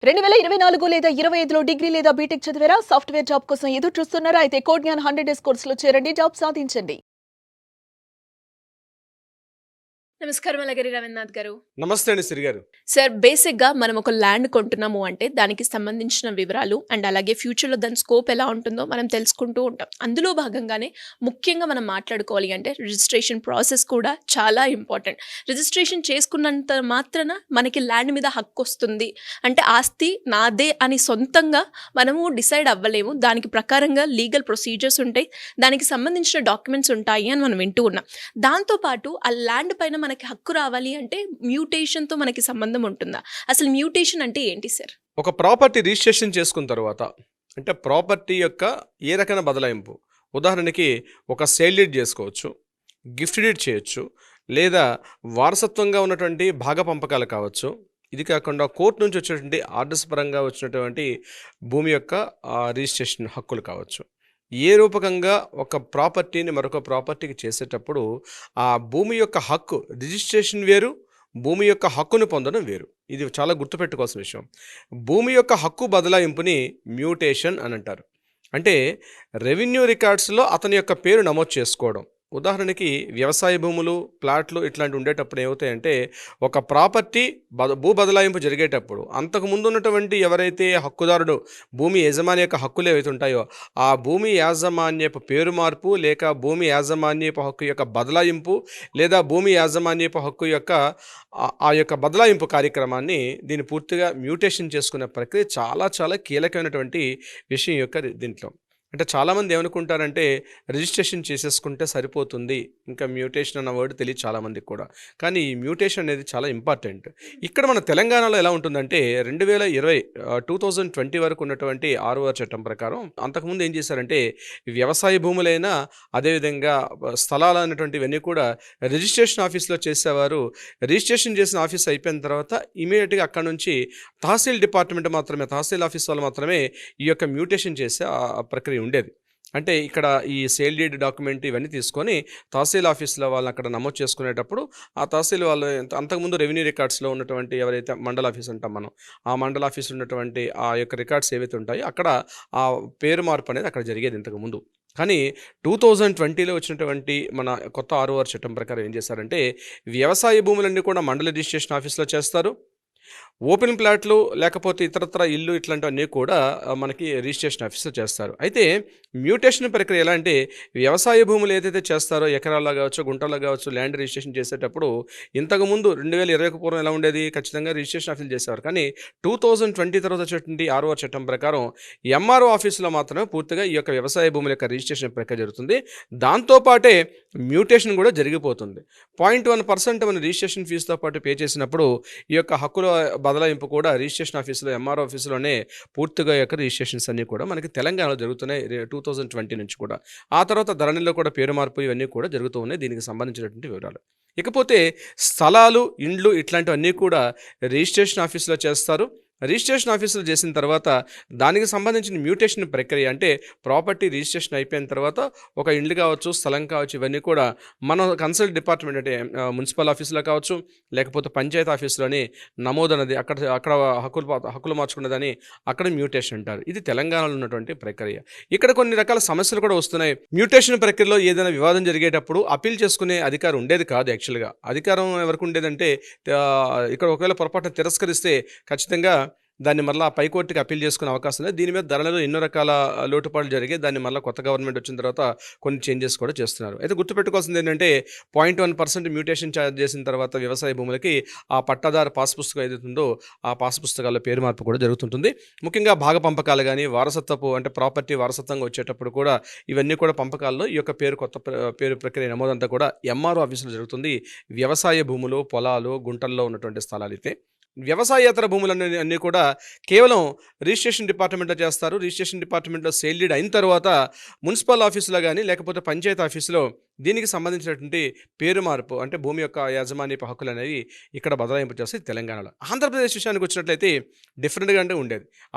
2024 లేదా 25లో డిగ్రీ లేదా బీటెక్ చదివారా? సాఫ్ట్‌వేర్ జాబ్ కోసం ఎదురు చూస్తున్నారా? అయితే కోడ్ జ్ఞాన్ 100 డేస్ కోర్సులో చేరండి. జాబ్ సాధించండి. నమస్కారం అలగిరి రవీంద్రనాథ్ గారు. నమస్తే అండి సిరి గారు. సార్, బేసిక్‌గా మనం ఒక ల్యాండ్ కొంటున్నాము అంటే దానికి సంబంధించిన వివరాలు అండ్ అలాగే ఫ్యూచర్‌లో దాని స్కోప్ ఎలా ఉంటుందో మనం తెలుసుకుంటూ ఉంటాం. అందులో భాగంగానే ముఖ్యంగా మనం మాట్లాడుకోవాలి అంటే రిజిస్ట్రేషన్ ప్రాసెస్ కూడా చాలా ఇంపార్టెంట్. రిజిస్ట్రేషన్ చేసుకున్నంత మాత్రాన మనకి ల్యాండ్ మీద హక్కొస్తుంది. అంటే ఆస్తి నాదే అని సొంతంగా మనము డిసైడ్ అవ్వలేము. దానికి ప్రకారంగా లీగల్ ప్రొసీజర్స్ ఉంటాయి. దానికి సంబంధించిన డాక్యుమెంట్స్ ఉంటాయి అని మనం వింటూ ఉన్నాం. దాంతో పాటు ఆ ల్యాండ్ పైన మనకి హక్కు రావాలి అంటే మ్యూటేషన్‌తో మనకి సంబంధం ఉంటుందా? అసలు మ్యూటేషన్ అంటే ఏంటి సార్? ఒక ప్రాపర్టీ రిజిస్ట్రేషన్ చేసుకున్న తర్వాత అంటే ప్రాపర్టీ యొక్క ఏ రకమైన బదలాయింపు, ఉదాహరణకి ఒక సేల్ డీడ్ చేసుకోవచ్చు, గిఫ్ట్ డీడ్ చేయొచ్చు, లేదా వారసత్వంగా ఉన్నటువంటి భాగ పంపకాలు కావచ్చు. ఇది కాకుండా కోర్టు నుంచి వచ్చేటువంటి ఆర్డర్స్ పరంగా వచ్చినటువంటి భూమి యొక్క రిజిస్ట్రేషన్ హక్కులు కావచ్చు. ఏ రూపకంగా ఒక ప్రాపర్టీని మరొక ప్రాపర్టీకి చేసేటప్పుడు ఆ భూమి యొక్క హక్కు రిజిస్ట్రేషన్ వేరు, భూమి యొక్క హక్కును పొందడం వేరు. ఇది చాలా గుర్తుపెట్టుకోవాల్సిన విషయం. భూమి యొక్క హక్కు బదలాయింపుని మ్యూటేషన్ అని అంటారు. అంటే రెవెన్యూ రికార్డ్స్లో అతని యొక్క పేరు నమోదు చేసుకోవడం. ఉదాహరణకి వ్యవసాయ భూములు, ప్లాట్లు ఇట్లాంటివి ఉండేటప్పుడు ఏమవుతాయంటే ఒక ప్రాపర్టీ భూ బదలాయింపు జరిగేటప్పుడు అంతకుముందు ఉన్నటువంటి ఎవరైతే హక్కుదారుడు భూమి యజమాని యొక్క హక్కులు ఏవైతే ఉంటాయో ఆ భూమి యాజమాన్యపు పేరు మార్పు, లేక భూమి యాజమాన్యపు హక్కు యొక్క బదలాయింపు, లేదా భూమి యాజమాన్యపు హక్కు యొక్క ఆ యొక్క బదలాయింపు కార్యక్రమాన్ని దీన్ని పూర్తిగా మ్యూటేషన్ చేసుకునే ప్రక్రియ చాలా చాలా కీలకమైనటువంటి విషయం యొక్క దీంట్లో. అంటే చాలామంది ఏమనుకుంటారంటే రిజిస్ట్రేషన్ చేసేసుకుంటే సరిపోతుంది, ఇంకా మ్యూటేషన్ అన్న వర్డ్ తెలియదు చాలామందికి కూడా. కానీ ఈ మ్యూటేషన్ అనేది చాలా ఇంపార్టెంట్. ఇక్కడ మన తెలంగాణలో ఎలా ఉంటుందంటే 2020 వరకు ఉన్నటువంటి 6వ చట్టం ప్రకారం అంతకుముందు ఏం చేశారంటే వ్యవసాయ భూములైనా అదేవిధంగా స్థలాలు అనేటువంటివన్నీ కూడా రిజిస్ట్రేషన్ ఆఫీస్లో చేసేవారు. రిజిస్ట్రేషన్ చేసిన ఆఫీస్ అయిపోయిన తర్వాత ఇమీడియట్గా అక్కడ నుంచి తహసీల్ డిపార్ట్మెంట్ మాత్రమే, తహసీల్ ఆఫీస్ వాళ్ళు మాత్రమే ఈ యొక్క మ్యూటేషన్ చేసే ప్రక్రియ ఉండేది. అంటే ఇక్కడ ఈ సేల్ డీడ్ డాక్యుమెంట్ ఇవన్నీ తీసుకొని తహసీల్ ఆఫీస్లో వాళ్ళని అక్కడ నమోదు చేసుకునేటప్పుడు ఆ తహసీల్ వాళ్ళు అంతకుముందు రెవెన్యూ రికార్డ్స్లో ఉన్నటువంటి ఎవరైతే మండల ఆఫీస్ అంటాం మనం, ఆ మండల ఆఫీస్ ఉన్నటువంటి ఆ యొక్క రికార్డ్స్ ఏవైతే ఉంటాయో అక్కడ ఆ పేరు మార్పు అనేది అక్కడ జరిగేది ఇంతకుముందు. కానీ 2020లో వచ్చినటువంటి మన కొత్త 6వ చట్టం ప్రకారం ఏం చేశారంటే వ్యవసాయ భూములన్నీ కూడా మండల రిజిస్ట్రేషన్ ఆఫీస్లో చేస్తారు. ఓపెన్ ప్లాట్లు లేకపోతే ఇతరత్ర ఇల్లు ఇట్లాంటివన్నీ కూడా మనకి రిజిస్ట్రేషన్ ఆఫీస్లో చేస్తారు. అయితే మ్యూటేషన్ ప్రక్రియ ఎలా అంటే వ్యవసాయ భూములు ఏదైతే చేస్తారో ఎకరాల్లో కావచ్చు, గుంటల్లో కావచ్చు, ల్యాండ్ రిజిస్ట్రేషన్ చేసేటప్పుడు ఇంతకుముందు 2020కు పూర్వం ఎలా ఉండేది, ఖచ్చితంగా రిజిస్ట్రేషన్ ఆఫీసులు చేసేవారు. కానీ 2020 తర్వాత వచ్చేటువంటి 6వ చట్టం ప్రకారం ఎంఆర్ఓ ఆఫీసులో మాత్రమే పూర్తిగా ఈ యొక్క వ్యవసాయ భూముల యొక్క రిజిస్ట్రేషన్ ప్రక్రియ జరుగుతుంది. దాంతోపాటే మ్యూటేషన్ కూడా జరిగిపోతుంది. 0.1% మన రిజిస్ట్రేషన్ ఫీజుతో పాటు పే చేసినప్పుడు ఈ యొక్క హక్కుల బదలాయింపు కూడా రిజిస్ట్రేషన్ ఆఫీసులో, ఎంఆర్ఓ ఆఫీసులోనే పూర్తిగా యొక్క రిజిస్ట్రేషన్స్ అన్నీ కూడా మనకి తెలంగాణలో జరుగుతున్నాయి 2020 నుంచి కూడా. ఆ తర్వాత ధరణిలో కూడా పేరు మార్పు ఇవన్నీ కూడా జరుగుతూ ఉన్నాయి. దీనికి సంబంధించినటువంటి వివరాలు. ఇకపోతే స్థలాలు, ఇండ్లు ఇట్లాంటివన్నీ కూడా రిజిస్ట్రేషన్ ఆఫీసులో చేస్తారు. రిజిస్ట్రేషన్ ఆఫీసులు చేసిన తర్వాత దానికి సంబంధించిన మ్యూటేషన్ ప్రక్రియ అంటే ప్రాపర్టీ రిజిస్ట్రేషన్ అయిపోయిన తర్వాత ఒక ఇండ్లు కావచ్చు, స్థలం కావచ్చు, ఇవన్నీ కూడా మన కన్సల్ట్ డిపార్ట్మెంట్ అంటే మున్సిపల్ ఆఫీసులో కావచ్చు, లేకపోతే పంచాయతీ ఆఫీసులోని నమోదు అనేది అక్కడ హక్కులు మార్చుకున్నదని అక్కడ మ్యూటేషన్ అంటారు. ఇది తెలంగాణలో ఉన్నటువంటి ప్రక్రియ. ఇక్కడ కొన్ని రకాల సమస్యలు కూడా వస్తున్నాయి. మ్యూటేషన్ ప్రక్రియలో ఏదైనా వివాదం జరిగేటప్పుడు అప్పీల్ చేసుకునే అధికారం ఉండేది కాదు. యాక్చువల్గా అధికారం ఎవరికి ఉండేదంటే ఇక్కడ ఒకవేళ పొరపాటున తిరస్కరిస్తే ఖచ్చితంగా దాన్ని మళ్ళీ పైకోర్టుకి అప్పీల్ చేసుకునే అవకాశం లేదు. దీని మీద ధరలలో ఎన్నో రకాల లోటుపాట్లు జరిగాయి. దాన్ని మళ్ళీ కొత్త గవర్నమెంట్ వచ్చిన తర్వాత కొన్ని చేంజెస్ కూడా చేస్తున్నారు. అయితే గుర్తుపెట్టుకోవాల్సింది ఏంటంటే 0.1% మ్యూటేషన్ ఛార్జ్ చేసిన తర్వాత వ్యవసాయ భూములకి ఆ పట్టాదారు పాస్ పుస్తకం ఏదైతుందో ఆ పాస్ పుస్తకాల్లో పేరు మార్పు కూడా జరుగుతుంటుంది. ముఖ్యంగా భాగ పంపకాలు కానీ వారసత్వపు అంటే ప్రాపర్టీ వారసత్వంగా వచ్చేటప్పుడు కూడా ఇవన్నీ కూడా పంపకాల్లో ఈ యొక్క కొత్త పేరు ప్రక్రియ నమోదంతా కూడా ఎంఆర్ఓ ఆఫీసులో జరుగుతుంది. వ్యవసాయ భూములు, పొలాలు, గుంటల్లో ఉన్నటువంటి స్థలాలు అయితే వ్యవసాయేతర భూములన్నీ కూడా కేవలం రిజిస్ట్రేషన్ డిపార్ట్మెంట్లో చేస్తారు. రిజిస్ట్రేషన్ డిపార్ట్మెంట్లో సేల్ డీడ్ అయిన తర్వాత మున్సిపల్ ఆఫీసులో కానీ లేకపోతే పంచాయతీ ఆఫీసులో దీనికి సంబంధించినటువంటి పేరు మార్పు అంటే భూమి యొక్క యాజమాన్యపు హక్కులు అనేవి ఇక్కడ బదలాయింపు చేస్తే తెలంగాణలో. ఆంధ్రప్రదేశ్ విషయానికి వచ్చినట్లయితే డిఫరెంట్గా అంటే ఉండేది.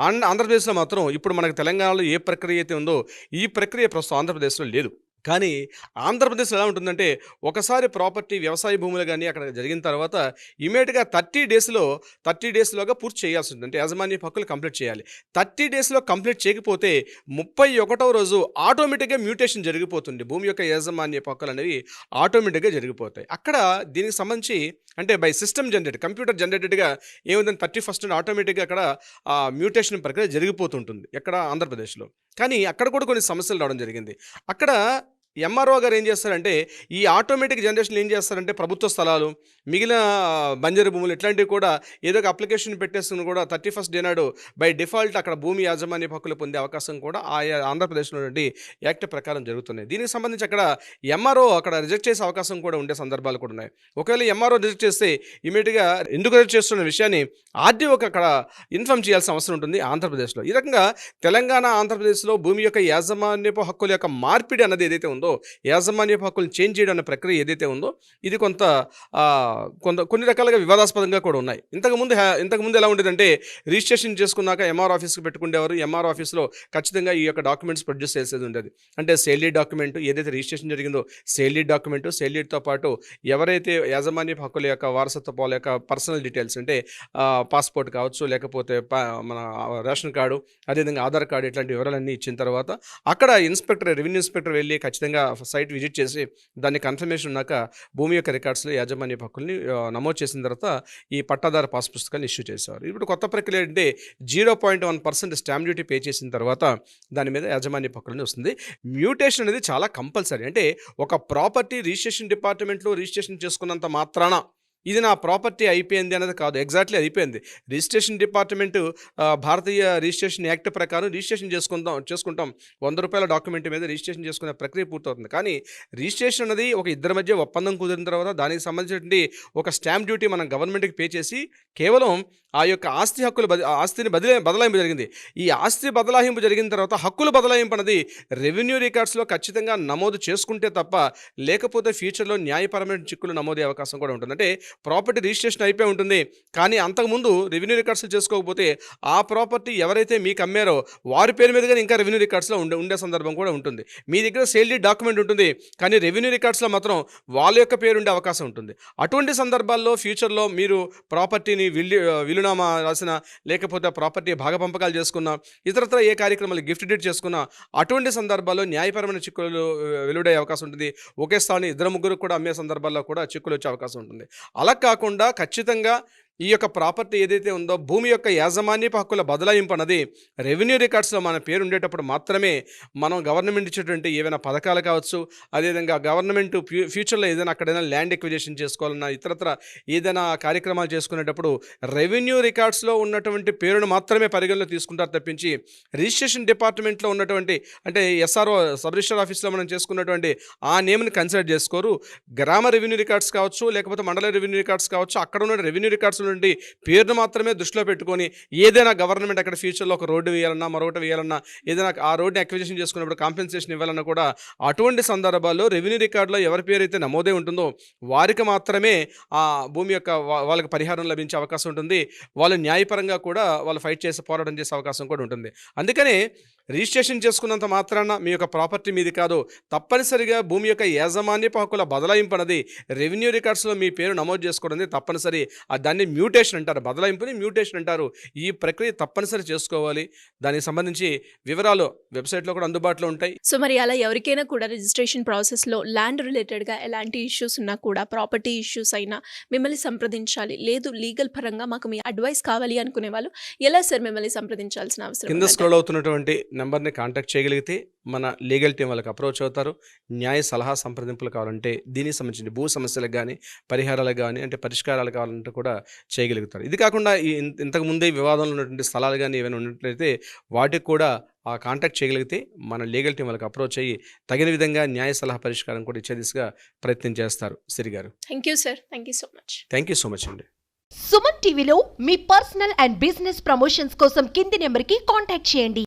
ఆంధ్రప్రదేశ్లో మాత్రం ఇప్పుడు మనకు తెలంగాణలో ఏ ప్రక్రియ అయితే ఉందో ఈ ప్రక్రియ ప్రస్తుతం ఆంధ్రప్రదేశ్లో లేదు. కానీ ఆంధ్రప్రదేశ్‌లో ఎలా ఉంటుందంటే, ఒకసారి ప్రాపర్టీ వ్యవసాయ భూములు గాని అక్కడ జరిగిన తర్వాత ఇమ్మీడియేట్‌గా 30 డేస్‌లోగా పూర్తి చేయాల్సి ఉంటుంది. అంటే యాజమాన్యపు హక్కులు కంప్లీట్ చేయాలి. 30 డేస్‌లో కంప్లీట్ చేయకపోతే 31వ రోజు ఆటోమేటిక్‌గా మ్యూటేషన్ జరిగిపోతుంది. భూమి యొక్క యాజమాన్యపు హక్కులనేవి ఆటోమేటిక్‌గా జరిగిపోతాయి. అక్కడ దీనికి సంబంధించి అంటే బై సిస్టమ్ జనరేట్ కంప్యూటర్ జనరేటెడ్‌గా ఏముందంటే 31 ఆటోమేటిక్‌గా అక్కడ మ్యూటేషన్ ప్రక్రియ జరిగిపోతుంటుంది. ఎక్కడ ఆంధ్రప్రదేశ్‌లో. కానీ అక్కడ కూడా కొన్ని సమస్యలు రావడం జరిగింది. అక్కడ ఎంఆర్ఓ గారు ఏం చేస్తారంటే, ఈ ఆటోమేటిక్ జనరేషన్‌లో ఏం చేస్తారంటే, ప్రభుత్వ స్థలాలు, మిగిలిన బంజరు భూములు ఇట్లాంటివి కూడా ఏదో ఒక అప్లికేషన్ పెట్టేసుకుని కూడా 31st డే నాడు బై డిఫాల్ట్ అక్కడ భూమి యాజమాన్య హక్కులు పొందే అవకాశం కూడా ఆయా ఆంధ్రప్రదేశ్‌లో ఉన్నటువంటి యాక్ట్ ప్రకారం జరుగుతున్నాయి. దీనికి సంబంధించి అక్కడ ఎంఆర్ఓ అక్కడ రిజెక్ట్ చేసే అవకాశం కూడా ఉండే సందర్భాలు కూడా ఉన్నాయి. ఒకవేళ ఎంఆర్ఓ రిజెక్ట్ చేస్తే ఇమ్మీడియేట్‌గా ఎందుకు రిజెక్ట్ చేస్తున్న విషయాన్ని ఆర్డీఓకి అక్కడ ఇన్ఫార్మ్ చేయాల్సిన అవసరం ఉంటుంది ఆంధ్రప్రదేశ్‌లో. ఈ రకంగా తెలంగాణ, ఆంధ్రప్రదేశ్‌లో భూమి యొక్క యాజమాన్యపు హక్కుల యొక్క మార్పిడి అన్నది ఏదైతే ఉందో, యాజమాన్యపు హక్కులను చేంజ్ చేయడం అనే ప్రక్రియ ఏదైతే ఉందో, ఇది కొన్ని రకాలుగా వివాదాస్పదంగా కూడా ఉన్నాయి. ఇంతకుముందు ఎలా ఉండేదంటే, రిజిస్ట్రేషన్ చేసుకున్నాక ఎంఆర్ ఆఫీస్కి పెట్టుకునేవారు. ఎంఆర్ ఆఫీస్లో ఖచ్చితంగా ఈ యొక్క డాక్యుమెంట్స్ ప్రొడ్యూస్ చేసేది ఉండేది. అంటే సేల్ డీడ్ డాక్యుమెంట్ ఏదైతే రిజిస్ట్రేషన్ జరిగిందో, సేల్ డీడ్ డాక్యుమెంట్, సేల్ డీడ్తో పాటు ఎవరైతే యాజమాన్యపు హక్కుల యొక్క వారసత్వ యొక్క పర్సనల్ డీటెయిల్స్ అంటే పాస్పోర్ట్ కావచ్చు, లేకపోతే మన రేషన్ కార్డు, అదేవిధంగా ఆధార్ కార్డు, ఇట్లాంటి వివరాలన్నీ ఇచ్చిన తర్వాత అక్కడ రెవెన్యూ ఇన్స్పెక్టర్ వెళ్ళి ఖచ్చితంగా సైట్ విజిట్ చేసి దాన్ని కన్ఫర్మేషన్ ఉన్నాక భూమి యొక్క రికార్డ్స్లో యాజమాన్య హక్కుల్ని నమోదు చేసిన తర్వాత ఈ పట్టాదారు పాస్ పుస్తకాన్ని ఇష్యూ చేసేవారు. ఇప్పుడు కొత్త ప్రక్రియ అంటే 0.1% స్టాంప్ డ్యూటీ పే చేసిన తర్వాత దాని మీద యాజమాన్య హక్కులని వస్తుంది. మ్యూటేషన్ అనేది చాలా కంపల్సరీ. అంటే ఒక ప్రాపర్టీ రిజిస్ట్రేషన్ డిపార్ట్మెంట్లో రిజిస్ట్రేషన్ చేసుకున్నంత మాత్రాన ఇది నా ప్రాపర్టీ అయిపోయింది అనేది కాదు. ఎగ్జాక్ట్లీ అయిపోయింది. రిజిస్ట్రేషన్ డిపార్ట్మెంటు భారతీయ రిజిస్ట్రేషన్ యాక్ట్ ప్రకారం రిజిస్ట్రేషన్ చేసుకుంటాం. ₹100 డాక్యుమెంట్ మీద రిజిస్ట్రేషన్ చేసుకునే ప్రక్రియ పూర్తవుతుంది. కానీ రిజిస్ట్రేషన్ అనేది ఒక ఇద్దరి మధ్య ఒప్పందం కుదిరిన తర్వాత దానికి సంబంధించినటువంటి ఒక స్టాంప్ డ్యూటీ మనం గవర్నమెంట్కి పే చేసి కేవలం ఆ యొక్క ఆస్తిని బదలాయింపు జరిగింది. ఈ ఆస్తి బదలాయింపు జరిగిన తర్వాత హక్కుల బదలాయింపు అనేది రెవెన్యూ రికార్డ్స్లో ఖచ్చితంగా నమోదు చేసుకుంటే తప్ప, లేకపోతే ఫ్యూచర్లో న్యాయపరమైన చిక్కులు నమోదే అవకాశం కూడా ఉంటుంది. అంటే ప్రాపర్టీ రిజిస్ట్రేషన్ అయిపోయి ఉంటుంది, కానీ అంతకుముందు రెవెన్యూ రికార్డ్స్ చేసుకోకపోతే ఆ ప్రాపర్టీ ఎవరైతే మీకు అమ్మారో వారి పేరు మీదుగా ఇంకా రెవెన్యూ రికార్డ్స్లో ఉండే సందర్భం కూడా ఉంటుంది. మీ దగ్గర సేల్ డీడ్ డాక్యుమెంట్ ఉంటుంది, కానీ రెవెన్యూ రికార్డ్స్లో మాత్రం వాళ్ళ యొక్క పేరు ఉండే అవకాశం ఉంటుంది. అటువంటి సందర్భాల్లో ఫ్యూచర్లో మీరు ప్రాపర్టీని విలునామా రాసిన, లేకపోతే ప్రాపర్టీ భాగపంపకాలు చేసుకున్నా, ఇతరత్ర ఏ కార్యక్రమాలు గిఫ్ట్ డీడ్ చేసుకున్నా, అటువంటి సందర్భాల్లో న్యాయపరమైన చిక్కులు వెలువడే అవకాశం ఉంటుంది. ఒకే స్థానం 2-3 కూడా అమ్మే సందర్భాల్లో కూడా చిక్కులు వచ్చే అవకాశం ఉంటుంది. అలా కాకుండా ఖచ్చితంగా ఈ యొక్క ప్రాపర్టీ ఏదైతే ఉందో భూమి యొక్క యాజమాన్యపు హక్కుల బదలాయింపు అన్నది రెవెన్యూ రికార్డ్స్లో మన పేరు ఉండేటప్పుడు మాత్రమే మనం గవర్నమెంట్ ఇచ్చేటువంటి ఏవైనా పథకాలు కావచ్చు, అదేవిధంగా గవర్నమెంట్ ఫ్యూచర్లో ఏదైనా అక్కడైనా ల్యాండ్ ఎక్విజిషన్ చేసుకోవాలన్నా, ఇతరత్ర ఏదైనా కార్యక్రమాలు చేసుకునేటప్పుడు రెవెన్యూ రికార్డ్స్లో ఉన్నటువంటి పేరును మాత్రమే పరిగణలో తీసుకుంటారు తప్పించి రిజిస్ట్రేషన్ డిపార్ట్మెంట్లో ఉన్నటువంటి అంటే ఎస్ఆర్ఓ సబ్ రిజిస్టర్ ఆఫీస్లో మనం చేసుకున్నటువంటి ఆ నేమ్ని కన్సిడర్ చేసుకోరు. గ్రామ రెవెన్యూ రికార్డ్స్ కావచ్చు, లేకపోతే మండల రెవెన్యూ రికార్డ్స్ కావచ్చు, అక్కడ ఉన్న రెవెన్యూ రికార్డ్స్ నుండి పేరును మాత్రమే దృష్టిలో పెట్టుకొని ఏదైనా గవర్నమెంట్ అక్కడ ఫ్యూచర్లో ఒక రోడ్డు వేయాలన్నా, మరొకటి వేయాలన్నా, ఏదైనా ఆ రోడ్ని అక్విజిషన్ చేసుకున్నప్పుడు కాంపెన్సేషన్ ఇవ్వాలన్నా కూడా అటువంటి సందర్భాల్లో రెవెన్యూ రికార్డులో ఎవరి పేరు అయితే నమోదే ఉంటుందో వారికి మాత్రమే ఆ భూమి యొక్క వాళ్ళకి పరిహారం లభించే అవకాశం ఉంటుంది. వాళ్ళు న్యాయపరంగా కూడా వాళ్ళు ఫైట్ చేసి పోరాటం చేసే అవకాశం కూడా ఉంటుంది. అందుకనే రిజిస్ట్రేషన్ చేసుకున్నంత మాత్రాన మీ యొక్క ప్రాపర్టీ మీది కాదు, తప్పనిసరిగా భూమి యొక్క యాజమాన్యపు హక్కుల బదలాయింపు అనేది రెవెన్యూ రికార్డ్స్లో మీ పేరు నమోదు చేసుకోవడం తప్పనిసరి. దాన్ని మ్యూటేషన్ అంటారు, బదలాయింపుని మ్యూటేషన్ అంటారు. ఈ ప్రక్రియ తప్పనిసరి చేసుకోవాలి. దానికి సంబంధించి వివరాలు వెబ్సైట్లో కూడా అందుబాటులో ఉంటాయి. సో మరి అలా ఎవరికైనా కూడా రిజిస్ట్రేషన్ ప్రాసెస్లో ల్యాండ్ రిలేటెడ్గా ఎలాంటి ఇష్యూస్ ఉన్నా కూడా, ప్రాపర్టీ ఇష్యూస్ అయినా మిమ్మల్ని సంప్రదించాలి, లేదు లీగల్ పరంగా మాకు మీ అడ్వైస్ కావాలి అనుకునే వాళ్ళు ఎలా సార్ మిమ్మల్ని సంప్రదించాల్సిన అవసరం? కింద స్క్రోల్ అవుతున్నటువంటి నెంబర్ని కాంటాక్ట్ చేయగలిగితే మన లీగల్ టీం వాళ్ళకి అప్రోచ్ అవుతారు. న్యాయ సలహా సంప్రదింపులు కావాలంటే, దీనికి సంబంధించిన భూ సమస్యలకు కానీ, పరిహారాలకు కానీ, అంటే పరిష్కారాలు కావాలంటే కూడా చేయగలుగుతారు. ఇది కాకుండా ఇంతకుముందే వివాదంలో ఉన్నటువంటి స్థలాలు కానీ ఏమైనా ఉన్నట్లయితే వాటికి కూడా కాంటాక్ట్ చేయగలిగితే మన లీగల్ టీం వాళ్ళకి అప్రోచ్ అయ్యి తగిన విధంగా న్యాయ సలహా పరిష్కారం కూడా ఇచ్చే దిశగా ప్రయత్నం చేస్తారు. సిరి గారు, thank you sir. Thank you so much. Thank you so much అండి. సుమన్ టీవీలో మీ పర్సనల్ అండ్ బిజినెస్ ప్రమోషన్స్ కోసం కింది నెంబర్కి కాంటాక్ట్ చేయండి.